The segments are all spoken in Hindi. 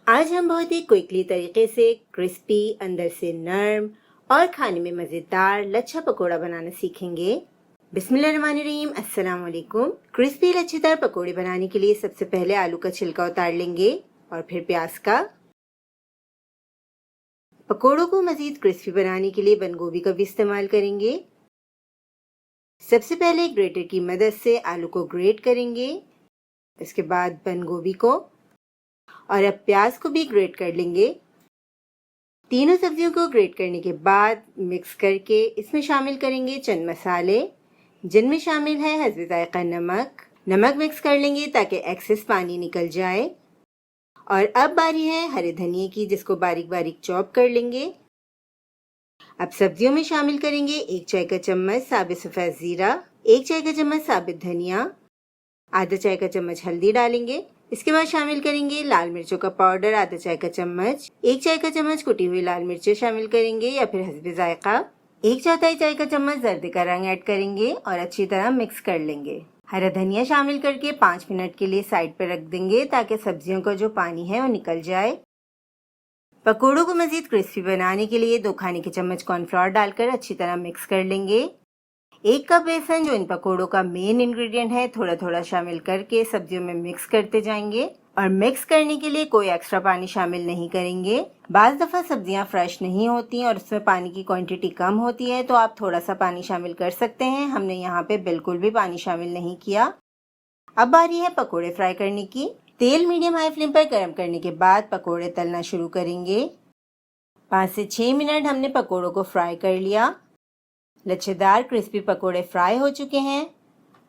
आज हम बहुत ही क्विकली तरीके से क्रिस्पी, अंदर से नर्म और खाने में मज़ेदार लच्छा पकोड़ा बनाना सीखेंगे। बिस्मिल्लाहिर्रहमानिर्रहीम, अस्सलाम वालेकुम। क्रिस्पी लच्छेदार पकोड़े बनाने के लिए सबसे पहले आलू का छिलका उतार लेंगे और फिर प्याज का। पकोड़ों को मज़ीद क्रिस्पी बनाने के लिए बंद गोभी का भी इस्तेमाल करेंगे। सबसे पहले ग्रेटर की मदद से आलू को ग्रेट करेंगे, इसके बाद बंद गोभी को, और अब प्याज को भी ग्रेट कर लेंगे। तीनों सब्जियों को ग्रेट करने के बाद मिक्स करके इसमें शामिल करेंगे चंद मसाले, जिनमें शामिल है हस्बे ज़ायक़ा नमक मिक्स कर लेंगे ताकि एक्सेस पानी निकल जाए। और अब बारी है हरे धनिए की, जिसको बारीक बारीक चॉप कर लेंगे। अब सब्जियों में शामिल करेंगे 1 चाय का चम्मच साबित सफ़ेद ज़ीरा, 1 चाय का चम्मच साबित धनिया, आधा चाय का चम्मच हल्दी डालेंगे। इसके बाद शामिल करेंगे लाल मिर्चों का पाउडर आधा चाय का चम्मच, 1 चाय का चम्मच कुटी हुई लाल मिर्चें शामिल करेंगे या फिर हस्बे ज़ायक़ा, 1/4 चाय का चम्मच जर्दे का रंग ऐड करेंगे और अच्छी तरह मिक्स कर लेंगे। हरा धनिया शामिल करके 5 मिनट के लिए साइड पर रख देंगे ताकि सब्जियों का जो पानी है वो निकल जाए। पकोड़ों को मज़ीद क्रिस्पी बनाने के लिए 2 खाने के चम्मच कॉर्नफ्लोर डालकर अच्छी तरह मिक्स कर लेंगे। 1 कप बेसन, जो इन पकोड़ों का मेन इंग्रेडिएंट है, थोड़ा थोड़ा शामिल करके सब्जियों में मिक्स करते जाएंगे और मिक्स करने के लिए कोई एक्स्ट्रा पानी शामिल नहीं करेंगे। बाज़ दफ़ा सब्जियां फ्रेश नहीं होती और उसमें पानी की क्वांटिटी कम होती है, तो आप थोड़ा सा पानी शामिल कर सकते हैं। हमने यहाँ पे बिल्कुल भी पानी शामिल नहीं किया। अब बारी है पकोड़े फ्राई करने की। तेल मीडियम हाई फ्लेम पर गर्म करने के बाद पकोड़े तलना शुरू करेंगे। 5 से 6 मिनट हमने पकोड़ों को फ्राई कर लिया। लच्छेदार क्रिस्पी पकोड़े फ्राई हो चुके हैं।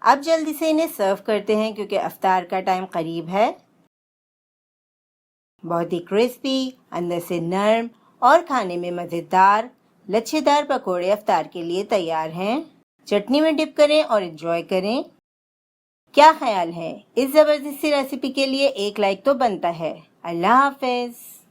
अब जल्दी से इन्हें सर्व करते हैं क्योंकि इफ्तार का टाइम करीब है। बहुत ही क्रिस्पी, अंदर से नर्म और खाने में मज़ेदार लच्छेदार पकोड़े इफ्तार के लिए तैयार हैं। चटनी में डिप करें और एंजॉय करें। क्या ख्याल है? इस ज़बरदस्ती रेसिपी के लिए एक लाइक तो बनता है। अल्लाह हाफ़िज़।